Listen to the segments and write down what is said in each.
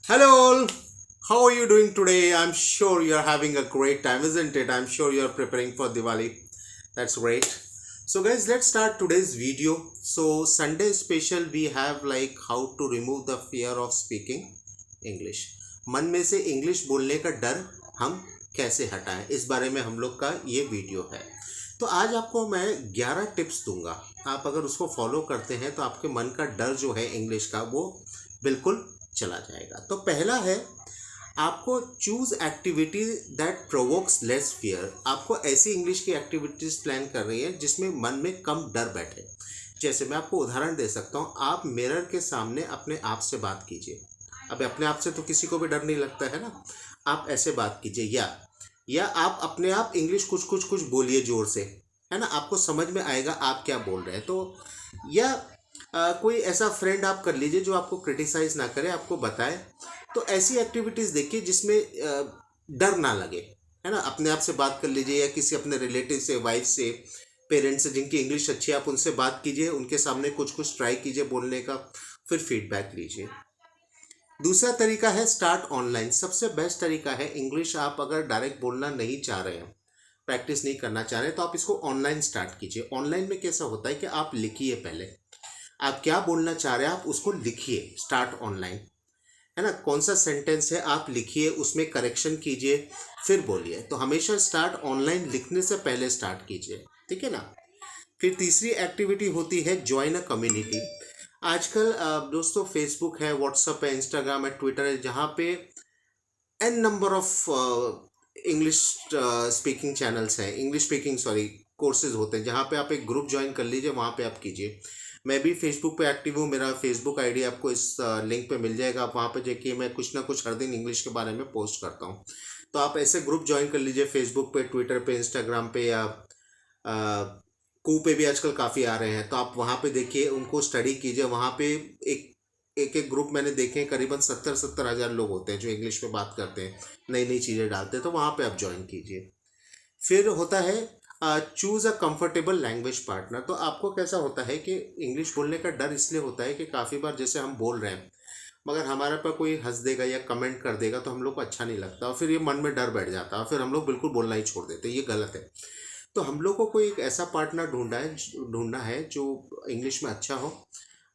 Hello all, how are you doing today? I'm sure you're having a great time, isn't it? I'm sure you're preparing for Diwali. That's great. So guys, let's start today's video. So Sunday special we have like how to remove the fear of speaking English. मन में से English बोलने का डर हम कैसे हटाएं, इस बारे में हम लोग का ये वीडियो है। तो आज आपको मैं 11 टिप्स दूंगा। आप अगर उसको फॉलो करते हैं तो आपके मन का डर जो है इंग्लिश का वो बिल्कुल चला जाएगा। तो पहला है, आपको choose activity that provokes less fear. आपको ऐसी इंग्लिश की एक्टिविटीज प्लान कर रही है जिसमें मन में कम डर बैठे। जैसे मैं आपको उदाहरण दे सकता हूँ, आप मिरर के सामने अपने आप से बात कीजिए। अब अपने आप से तो किसी को भी डर नहीं लगता है ना। आप ऐसे बात कीजिए, या आप अपने आप इंग्लिश कुछ कुछ कुछ बोलिए जोर से, है ना। आपको समझ में आएगा आप क्या बोल रहे हैं। तो या कोई ऐसा फ्रेंड आप कर लीजिए जो आपको क्रिटिसाइज ना करे, आपको बताए। तो ऐसी एक्टिविटीज़ देखिए जिसमें डर ना लगे, है ना। अपने आप से बात कर लीजिए, या किसी अपने रिलेटिव से, वाइफ से, पेरेंट्स से जिनकी इंग्लिश अच्छी है, आप उनसे बात कीजिए। उनके सामने कुछ कुछ ट्राई कीजिए बोलने का, फिर फीडबैक लीजिए। दूसरा तरीका है स्टार्ट ऑनलाइन। सबसे बेस्ट तरीका है इंग्लिश। आप अगर डायरेक्ट बोलना नहीं चाह रहे हैं, प्रैक्टिस नहीं करना चाह रहे हैं, तो आप इसको ऑनलाइन स्टार्ट कीजिए। ऑनलाइन में कैसा होता है कि आप लिखिए, पहले आप क्या बोलना चाह रहे हैं आप उसको लिखिए। स्टार्ट ऑनलाइन, है ना। कौन सा सेंटेंस है आप लिखिए, उसमें करेक्शन कीजिए, फिर बोलिए। तो हमेशा स्टार्ट ऑनलाइन लिखने से पहले स्टार्ट कीजिए, ठीक है ना। फिर तीसरी एक्टिविटी होती है ज्वाइन अ कम्युनिटी। आजकल दोस्तों फेसबुक है, व्हाट्सअप है, इंस्टाग्राम है, ट्विटर है, जहाँ पे an number of English speaking channels हैं, इंग्लिश स्पीकिंग कोर्सेज होते हैं, जहाँ पे आप एक ग्रुप ज्वाइन कर लीजिए, वहाँ पे आप कीजिए। मैं भी फेसबुक पे एक्टिव हूँ, मेरा फेसबुक आईडी आपको इस लिंक पे मिल जाएगा। आप वहाँ पे देखिए, मैं कुछ ना कुछ हर दिन इंग्लिश के बारे में पोस्ट करता हूँ। तो आप ऐसे ग्रुप ज्वाइन कर लीजिए, फेसबुक पे, ट्विटर पे, इंस्टाग्राम पे, या कू पे भी आजकल काफ़ी आ रहे हैं। तो आप वहाँ पे देखिए, उनको स्टडी कीजिए। वहाँ पे एक एक एक ग्रुप मैंने देखे हैं, करीबन 70-70 हज़ार लोग होते हैं जो इंग्लिश में बात करते हैं, नई नई चीज़ें डालते हैं। तो वहाँ पे आप ज्वाइन कीजिए। फिर होता है choose a comfortable language partner. तो आपको कैसा होता है कि इंग्लिश बोलने का डर इसलिए होता है कि काफ़ी बार जैसे हम बोल रहे हैं, मगर हमारे पर कोई हंस देगा या कमेंट कर देगा तो हम लोग को अच्छा नहीं लगता, और फिर ये मन में डर बैठ जाता है, और फिर हम लोग बिल्कुल बोलना ही छोड़ देते हैं। ये गलत है। तो हम लोग को कोई एक ऐसा पार्टनर ढूंढना है जो इंग्लिश में अच्छा हो,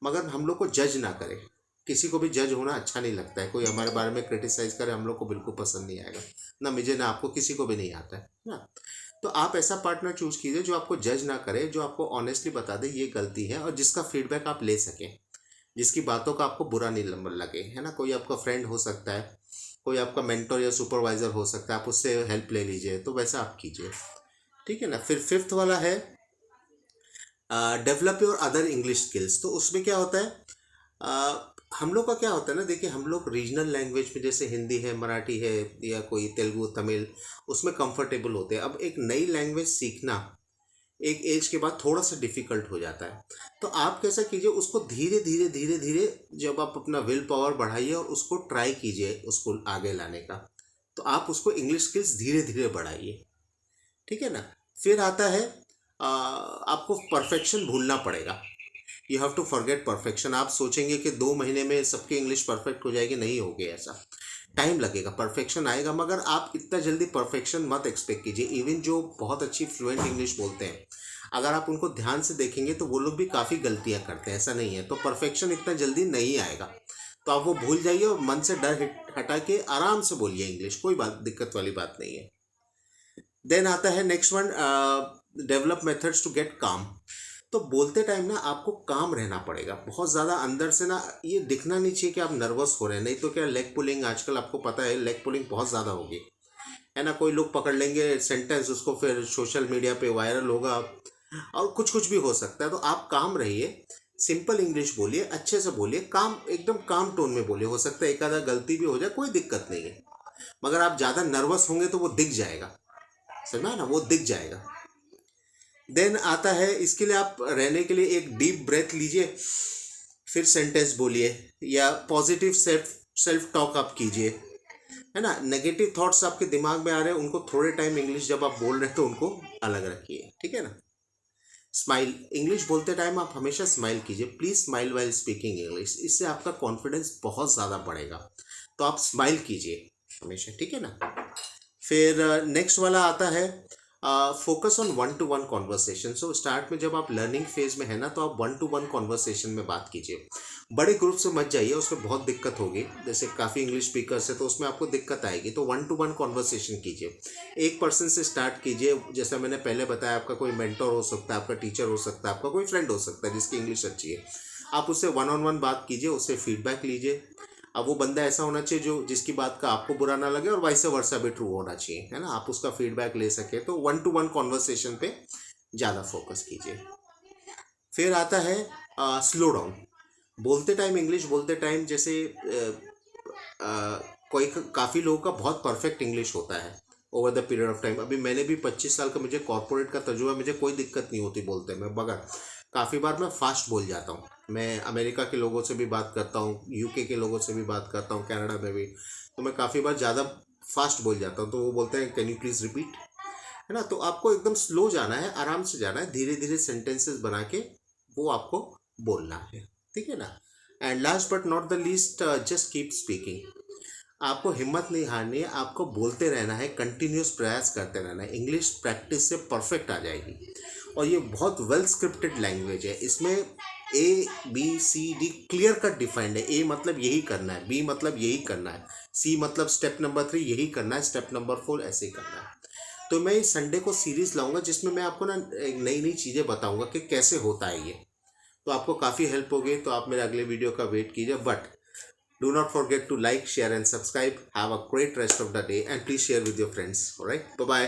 मगर हम लोग को जज ना करे। किसी को भी जज होना अच्छा नहीं लगता है। कोई हमारे बारे में क्रिटिसाइज करे, हम लोग को बिल्कुल पसंद नहीं आएगा, ना मुझे ना आपको, किसी को भी नहीं आता है ना। तो आप ऐसा पार्टनर चूज कीजिए जो आपको जज ना करे, जो आपको ऑनेस्टली बता दे ये गलती है, और जिसका फीडबैक आप ले सकें, जिसकी बातों का आपको बुरा नहीं लगे, है ना। कोई आपका फ्रेंड हो सकता है, कोई आपका मेंटर या सुपरवाइजर हो सकता है, आप उससे हेल्प ले लीजिए। तो वैसा आप कीजिए, ठीक है ना। फिर फिफ्थ वाला है develop your other English skills. तो उसमें क्या होता है, हम लोग का क्या होता है ना, देखिए हम लोग रीजनल लैंग्वेज में जैसे हिंदी है, मराठी है, या कोई तेलुगु, तमिल, उसमें कंफर्टेबल होते हैं। अब एक नई लैंग्वेज सीखना एक एज के बाद थोड़ा सा डिफिकल्ट हो जाता है। तो आप कैसा कीजिए, उसको धीरे धीरे धीरे धीरे, जब आप अपना विल पावर बढ़ाइए और उसको ट्राई कीजिए उसको आगे लाने का, तो आप उसको इंग्लिश स्किल्स धीरे धीरे बढ़ाइए, ठीक है ना। फिर आता है आपको परफेक्शन भूलना पड़ेगा। You have to forget perfection. आप सोचेंगे कि 2 महीने में सबकी इंग्लिश परफेक्ट हो जाएगी, नहीं होगी ऐसा। टाइम लगेगा, परफेक्शन आएगा, मगर आप इतना जल्दी परफेक्शन मत एक्सपेक्ट कीजिए। इवन जो बहुत अच्छी फ्लुएंट इंग्लिश बोलते हैं, अगर आप उनको ध्यान से देखेंगे तो वो लोग भी काफ़ी गलतियां करते हैं, ऐसा नहीं है। तो परफेक्शन इतना जल्दी नहीं आएगा, तो आप वो भूल जाइए और मन से डर हटा के आराम से बोलिए इंग्लिश, कोई बात दिक्कत वाली बात नहीं है। देन आता है next one, develop methods to get काम। तो बोलते टाइम ना आपको काम रहना पड़ेगा, बहुत ज़्यादा अंदर से ना, ये दिखना नहीं चाहिए कि आप नर्वस हो रहे हैं। नहीं तो क्या, लेग पुलिंग आजकल आपको पता है, लेग पुलिंग बहुत ज़्यादा होगी, है ना। कोई लोग पकड़ लेंगे सेंटेंस, उसको फिर सोशल मीडिया पे वायरल होगा, और कुछ कुछ भी हो सकता है। तो आप काम रहिए, सिंपल इंग्लिश बोलिए, अच्छे से बोलिए, काम एकदम काम टोन में बोलिए। हो सकता है एक आधा गलती भी हो जाए, कोई दिक्कत नहीं है, मगर आप ज़्यादा नर्वस होंगे तो वो दिख जाएगा, समझा ना, वो दिख जाएगा। देन आता है, इसके लिए आप रहने के लिए एक डीप ब्रेथ लीजिए, फिर सेंटेंस बोलिए, या पॉजिटिव सेल्फ सेल्फ टॉक आप कीजिए, है ना। नेगेटिव थॉट्स आपके दिमाग में आ रहे हैं, उनको थोड़े टाइम इंग्लिश जब आप बोल रहे हैं तो उनको अलग रखिए, ठीक है ना। स्माइल, इंग्लिश बोलते टाइम आप हमेशा स्माइल कीजिए। Please smile while speaking English. इससे आपका कॉन्फिडेंस बहुत ज़्यादा बढ़ेगा। तो आप स्माइल कीजिए हमेशा, ठीक है ना। फिर नेक्स्ट वाला आता है focus on one two one conversation. So start में जब आप लर्निंग फेज में है ना, तो आप वन टू वन कॉन्वर्सेशन में बात कीजिए। बड़े ग्रुप से मत जाइए, उसमें बहुत दिक्कत होगी। जैसे काफ़ी इंग्लिश स्पीकर्स है तो उसमें आपको दिक्कत आएगी, तो वन टू वन कॉन्वर्सेशन कीजिए। एक पर्सन से स्टार्ट कीजिए। जैसा मैंने पहले बताया, आपका कोई मेंटर हो सकता है, आपका टीचर हो सकता है, आपका कोई फ्रेंड हो सकता है जिसकी इंग्लिश अच्छी है। आप उससे वन ऑन वन बात कीजिए, उससे फीडबैक लीजिए। अब वो बंदा ऐसा होना चाहिए जो जिसकी बात का आपको बुरा ना लगे, और वाइस वर्सा भी ट्रू होना चाहिए, है ना। आप उसका फीडबैक ले सके, तो वन टू वन कॉन्वर्सेशन पे ज़्यादा फोकस कीजिए। फिर आता है स्लो डाउन। बोलते टाइम, इंग्लिश बोलते टाइम, जैसे कोई काफ़ी लोगों का बहुत परफेक्ट इंग्लिश होता है over the period of time. अभी मैंने भी 25 साल का मुझे कॉर्पोरेट का तजुर्बा, मुझे कोई दिक्कत नहीं होती बोलते में, मगर काफ़ी बार मैं फास्ट बोल जाता हूँ। मैं अमेरिका के लोगों से भी बात करता हूँ, यूके के लोगों से भी बात करता हूँ, कनाडा में भी, तो मैं काफ़ी बार ज़्यादा फास्ट बोल जाता हूँ। तो वो बोलते हैं कैन यू प्लीज़ रिपीट, है ना। तो आपको एकदम स्लो जाना है, आराम से जाना है, धीरे धीरे सेंटेंसेस बना के वो आपको बोलना है, ठीक है ना। And last but not the least, just keep speaking. आपको हिम्मत नहीं हारनी है, आपको बोलते रहना है, कंटिन्यूस प्रयास करते रहना है। इंग्लिश प्रैक्टिस से परफेक्ट आ जाएगी। और ये बहुत वेल स्क्रिप्टेड लैंग्वेज है। इसमें ABCD क्लियर कट डिफाइंड है। ए मतलब यही करना है, बी मतलब यही करना है, सी मतलब स्टेप नंबर 3 यही करना है, स्टेप नंबर 4 ऐसे ही करना है। तो मैं इस संडे को सीरीज लाऊंगा जिसमें मैं आपको ना नई नई चीज़ें बताऊंगा कि कैसे होता है ये। तो आपको काफ़ी हेल्प होगी। तो आप मेरे अगले वीडियो का वेट कीजिए, but do not forget to like, share and subscribe. Have a great rest of the day and please share with your friends. All right, bye bye.